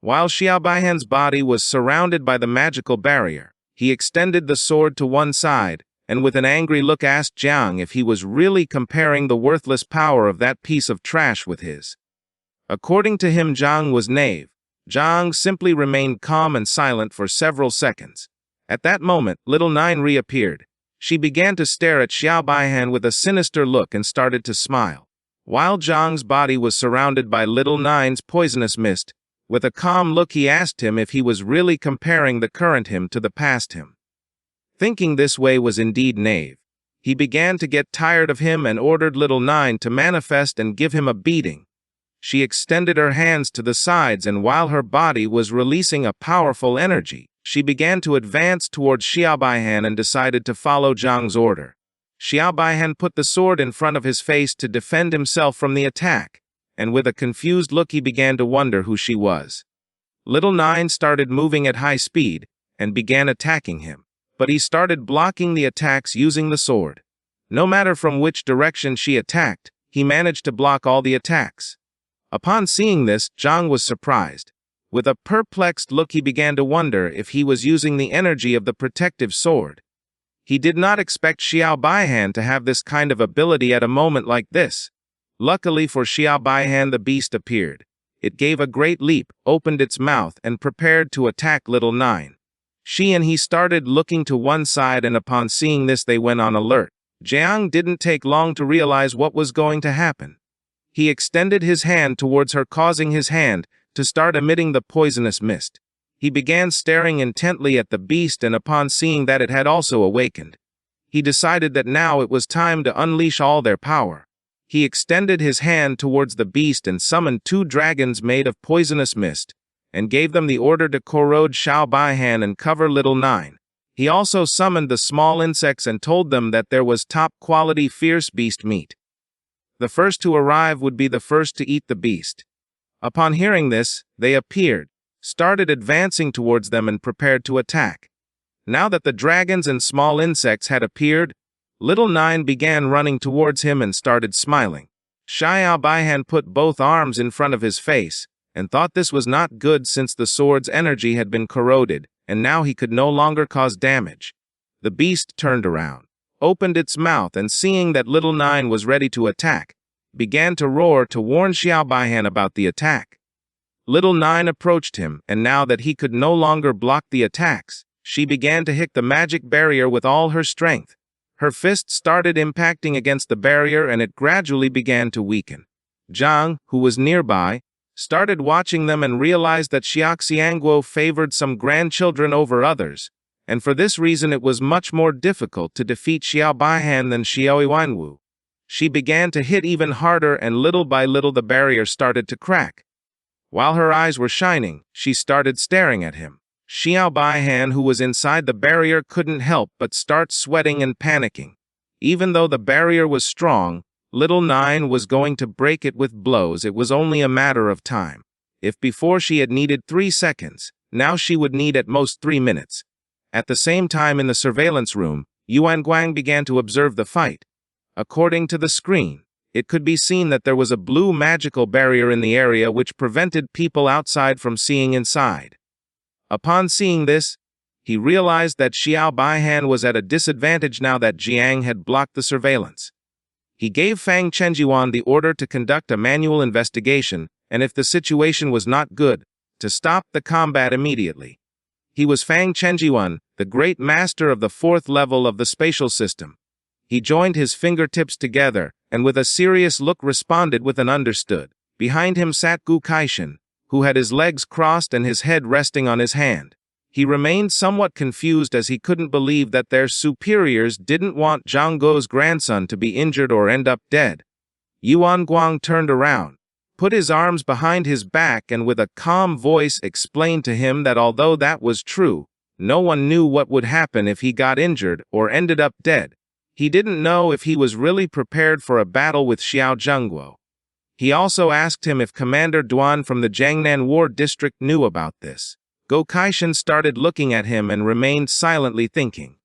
While Xiao Baihan's body was surrounded by the magical barrier, he extended the sword to one side, and with an angry look asked Jiang if he was really comparing the worthless power of that piece of trash with his. According to him, Jiang was knave. Jiang simply remained calm and silent for several seconds. At that moment, Little Nine reappeared. She began to stare at Xiao Baihan with a sinister look and started to smile. While Jiang's body was surrounded by Little Nine's poisonous mist, with a calm look he asked him if he was really comparing the current him to the past him. Thinking this way was indeed knave. He began to get tired of him and ordered Little Nine to manifest and give him a beating. She extended her hands to the sides, and while her body was releasing a powerful energy, she began to advance towards Xiao Baihan and decided to follow Jiang's order. Xiao Baihan put the sword in front of his face to defend himself from the attack, and with a confused look he began to wonder who she was. Little Nine started moving at high speed and began attacking him, but he started blocking the attacks using the sword. No matter from which direction she attacked, he managed to block all the attacks. Upon seeing this, Jiang was surprised. With a perplexed look he began to wonder if he was using the energy of the protective sword. He did not expect Xiao Baihan to have this kind of ability at a moment like this. Luckily for Xiao Baihan, the beast appeared. It gave a great leap, opened its mouth, and prepared to attack Little Nine. She and he started looking to one side, and upon seeing this they went on alert. Jiang didn't take long to realize what was going to happen. He extended his hand towards her, causing his hand to start emitting the poisonous mist. He began staring intently at the beast, and upon seeing that it had also awakened, he decided that now it was time to unleash all their power. He extended his hand towards the beast and summoned 2 dragons made of poisonous mist, and gave them the order to corrode Xiao Baihan and cover Little Nine. He also summoned the small insects and told them that there was top-quality fierce beast meat. The first to arrive would be the first to eat the beast. Upon hearing this, they appeared, started advancing towards them and prepared to attack. Now that the dragons and small insects had appeared, Little Nine began running towards him and started smiling. Xiao Baihan put both arms in front of his face, and thought this was not good since the sword's energy had been corroded, and now he could no longer cause damage. The beast turned around, opened its mouth, and seeing that Little Nine was ready to attack, began to roar to warn Xiao Baihan about the attack. Little Nine approached him, and now that he could no longer block the attacks, she began to hit the magic barrier with all her strength. Her fist started impacting against the barrier, and it gradually began to weaken. Jiang, who was nearby, started watching them and realized that Xiaoxiangguo favored some grandchildren over others, and for this reason it was much more difficult to defeat Xiao Baihan than Xiao Yuanwu. She began to hit even harder, and little by little the barrier started to crack. While her eyes were shining, she started staring at him. Xiao Baihan, who was inside the barrier, couldn't help but start sweating and panicking. Even though the barrier was strong, Little Nine was going to break it with blows. It was only a matter of time. If before she had needed 3 seconds, now she would need at most 3 minutes. At the same time, in the surveillance room, Yuan Guang began to observe the fight. According to the screen, it could be seen that there was a blue magical barrier in the area which prevented people outside from seeing inside. Upon seeing this, he realized that Xiao Baihan was at a disadvantage now that Jiang had blocked the surveillance. He gave Fang Chenjiwan the order to conduct a manual investigation, and if the situation was not good, to stop the combat immediately. He was Fang Chenjiwan, the great master of the 4th level of the spatial system. He joined his fingertips together, and with a serious look responded with an understood. Behind him sat Gu Kaishan, who had his legs crossed and his head resting on his hand. He remained somewhat confused as he couldn't believe that their superiors didn't want Zhang Guo's grandson to be injured or end up dead. Yuan Guang turned around, put his arms behind his back, and with a calm voice explained to him that although that was true, no one knew what would happen if he got injured or ended up dead. He didn't know if he was really prepared for a battle with Xiao Zhengguo. He also asked him if Commander Duan from the Jiangnan War District knew about this. Go Kaishan started looking at him and remained silently thinking.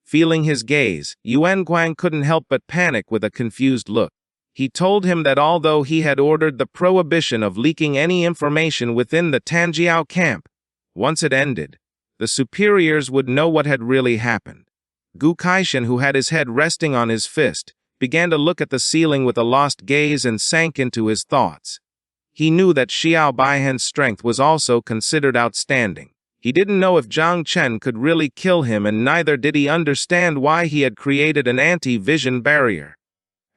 Feeling his gaze, Yuan Guang couldn't help but panic with a confused look. He told him that although he had ordered the prohibition of leaking any information within the Tanjiao camp, once it ended, the superiors would know what had really happened. Gu Kaishin, who had his head resting on his fist, began to look at the ceiling with a lost gaze and sank into his thoughts. He knew that Xiao Baihan's strength was also considered outstanding. He didn't know if Zhang Chen could really kill him, and neither did he understand why he had created an anti-vision barrier.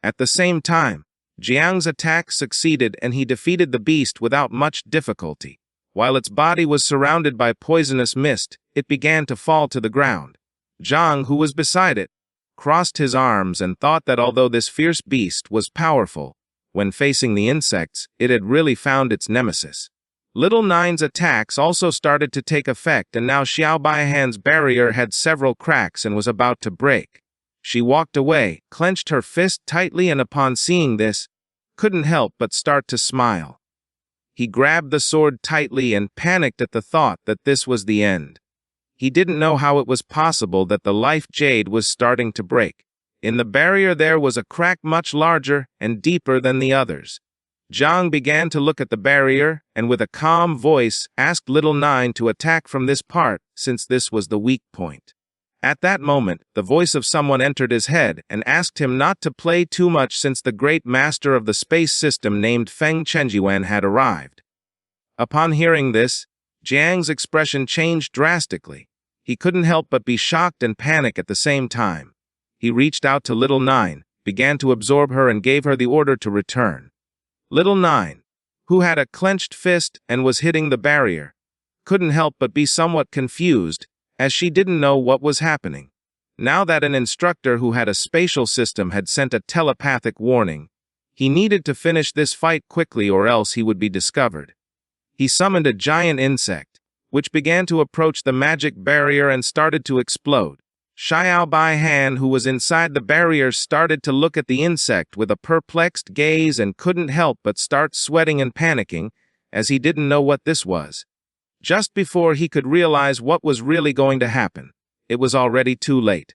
At the same time, Jiang's attack succeeded and he defeated the beast without much difficulty. While its body was surrounded by poisonous mist, it began to fall to the ground. Zhang, who was beside it, crossed his arms and thought that although this fierce beast was powerful, when facing the insects, it had really found its nemesis. Little Nine's attacks also started to take effect, and now Xiao Baihan's barrier had several cracks and was about to break. She walked away, clenched her fist tightly, and upon seeing this, couldn't help but start to smile. He grabbed the sword tightly and panicked at the thought that this was the end. He didn't know how it was possible that the life jade was starting to break. In the barrier there was a crack much larger and deeper than the others. Zhang began to look at the barrier, and with a calm voice asked Little Nine to attack from this part, since this was the weak point. At that moment, the voice of someone entered his head and asked him not to play too much, since the great master of the space system named Feng Chenjiwan had arrived. Upon hearing this, Jiang's expression changed drastically. He couldn't help but be shocked and panic at the same time. He reached out to Little Nine, began to absorb her, and gave her the order to return. Little Nine, who had a clenched fist and was hitting the barrier, couldn't help but be somewhat confused, as she didn't know what was happening. Now that an instructor who had a spatial system had sent a telepathic warning, he needed to finish this fight quickly or else he would be discovered. He summoned a giant insect, which began to approach the magic barrier and started to explode. Xiao Baihan, who was inside the barrier, started to look at the insect with a perplexed gaze and couldn't help but start sweating and panicking, as he didn't know what this was. Just before he could realize what was really going to happen, it was already too late.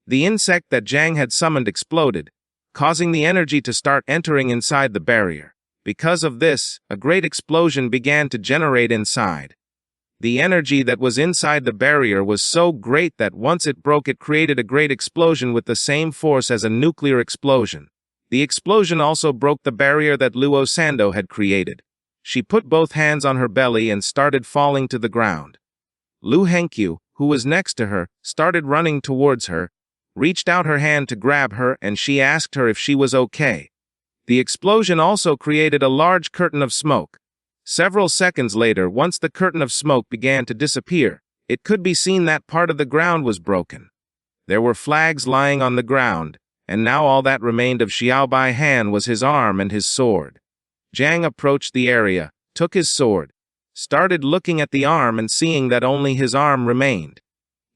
The insect that Zhang had summoned exploded, causing the energy to start entering inside the barrier. Because of this, a great explosion began to generate inside. The energy that was inside the barrier was so great that once it broke, it created a great explosion with the same force as a nuclear explosion. The explosion also broke the barrier that Luo Sando had created. She put both hands on her belly and started falling to the ground. Lu Henkyu, who was next to her, started running towards her, reached out her hand to grab her, and she asked her if she was okay. The explosion also created a large curtain of smoke. Several seconds later, once the curtain of smoke began to disappear, it could be seen that part of the ground was broken. There were flags lying on the ground, and now all that remained of Xiao Baihan was his arm and his sword. Zhang approached the area, took his sword, started looking at the arm, and seeing that only his arm remained,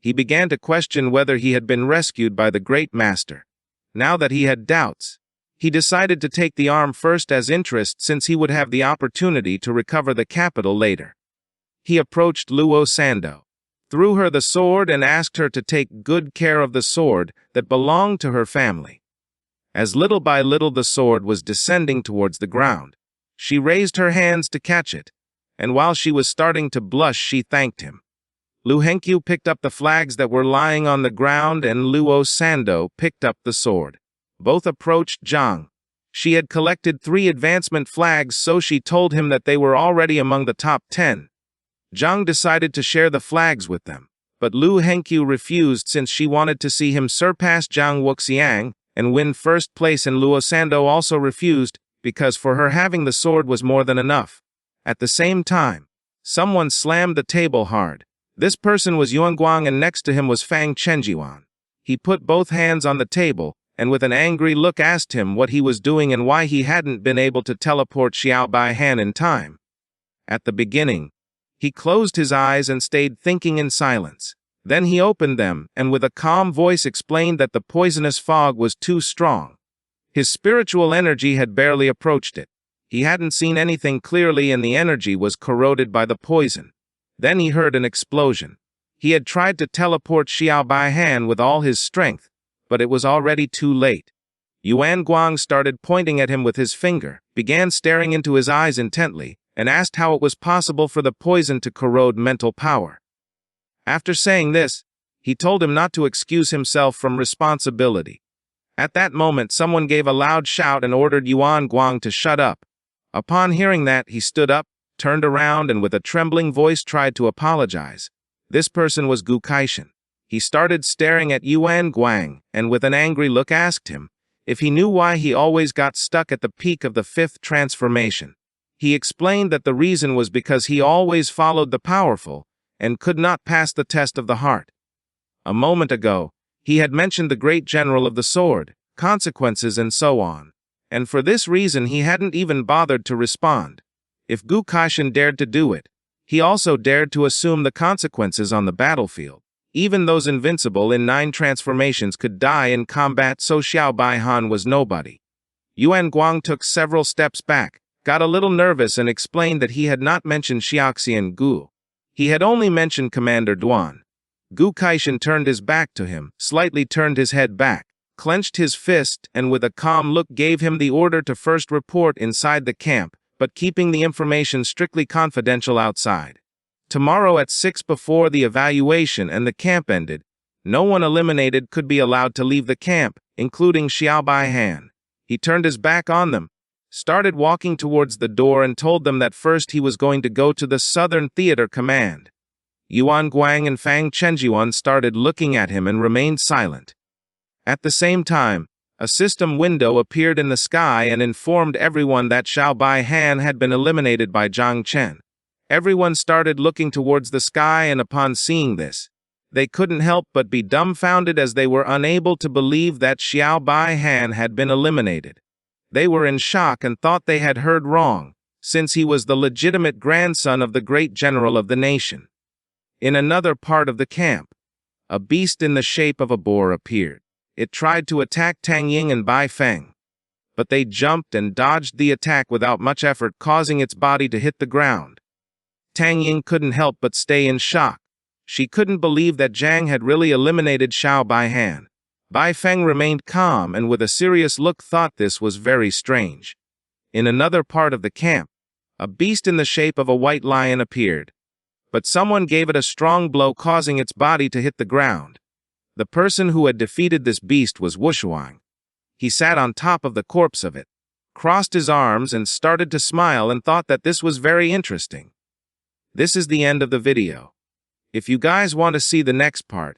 he began to question whether he had been rescued by the great master. Now that he had doubts, he decided to take the arm first as interest, since he would have the opportunity to recover the capital later. He approached Luo Sando, threw her the sword, and asked her to take good care of the sword that belonged to her family. As little by little the sword was descending towards the ground, she raised her hands to catch it, and while she was starting to blush, she thanked him. Lu Henkyu picked up the flags that were lying on the ground, and Luo Sando picked up the sword. Both approached Zhang. She had collected 3 advancement flags, so she told him that they were already among the top 10. Zhang decided to share the flags with them, but Lu Henkyu refused, since she wanted to see him surpass Zhang Wuxiang and win first place, and Luo Sando also refused, because for her having the sword was more than enough. At the same time, someone slammed the table hard. This person was Yuan Guang, and next to him was Fang Chenjiwan. He put both hands on the table, and with an angry look asked him what he was doing and why he hadn't been able to teleport Xiao Baihan in time. At the beginning, he closed his eyes and stayed thinking in silence. Then he opened them, and with a calm voice explained that the poisonous fog was too strong. His spiritual energy had barely approached it. He hadn't seen anything clearly, and the energy was corroded by the poison. Then he heard an explosion. He had tried to teleport Xiao Baihan with all his strength, but it was already too late. Yuan Guang started pointing at him with his finger, began staring into his eyes intently, and asked how it was possible for the poison to corrode mental power. After saying this, he told him not to excuse himself from responsibility. At that moment, someone gave a loud shout and ordered Yuan Guang to shut up. Upon hearing that, he stood up, turned around, and with a trembling voice tried to apologize. This person was Gu Kaishan. He started staring at Yuan Guang, and with an angry look asked him if he knew why he always got stuck at the peak of the fifth transformation. He explained that the reason was because he always followed the powerful, and could not pass the test of the heart. A moment ago, he had mentioned the great general of the sword, consequences and so on, and for this reason he hadn't even bothered to respond. If Gu Kaishan dared to do it, he also dared to assume the consequences on the battlefield. Even those invincible in 9 transformations could die in combat, so Xiao Baihan was nobody. Yuan Guang took several steps back, got a little nervous and explained that he had not mentioned Xiaoxian Gu. He had only mentioned Commander Duan. Gu Kaishan turned his back to him, slightly turned his head back, clenched his fist, and with a calm look gave him the order to first report inside the camp, but keeping the information strictly confidential outside. Tomorrow at 6 before the evaluation and the camp ended, no one eliminated could be allowed to leave the camp, including Xiao Baihan. He turned his back on them, started walking towards the door and told them that first he was going to go to the Southern Theater Command. Yuan Guang and Fang Chenjuan started looking at him and remained silent. At the same time, a system window appeared in the sky and informed everyone that Xiao Baihan had been eliminated by Zhang Chen. Everyone started looking towards the sky, and upon seeing this, they couldn't help but be dumbfounded as they were unable to believe that Xiao Baihan had been eliminated. They were in shock and thought they had heard wrong, since he was the legitimate grandson of the great general of the nation. In another part of the camp, a beast in the shape of a boar appeared. It tried to attack Tang Ying and Bai Feng, but they jumped and dodged the attack without much effort, causing its body to hit the ground. Tang Ying couldn't help but stay in shock. She couldn't believe that Zhang had really eliminated Xiao Baihan. Bai Feng remained calm and with a serious look thought this was very strange. In another part of the camp, a beast in the shape of a white lion appeared, but someone gave it a strong blow, causing its body to hit the ground. The person who had defeated this beast was Wushuang. He sat on top of the corpse of it, crossed his arms and started to smile and thought that this was very interesting. This is the end of the video. If you guys want to see the next part,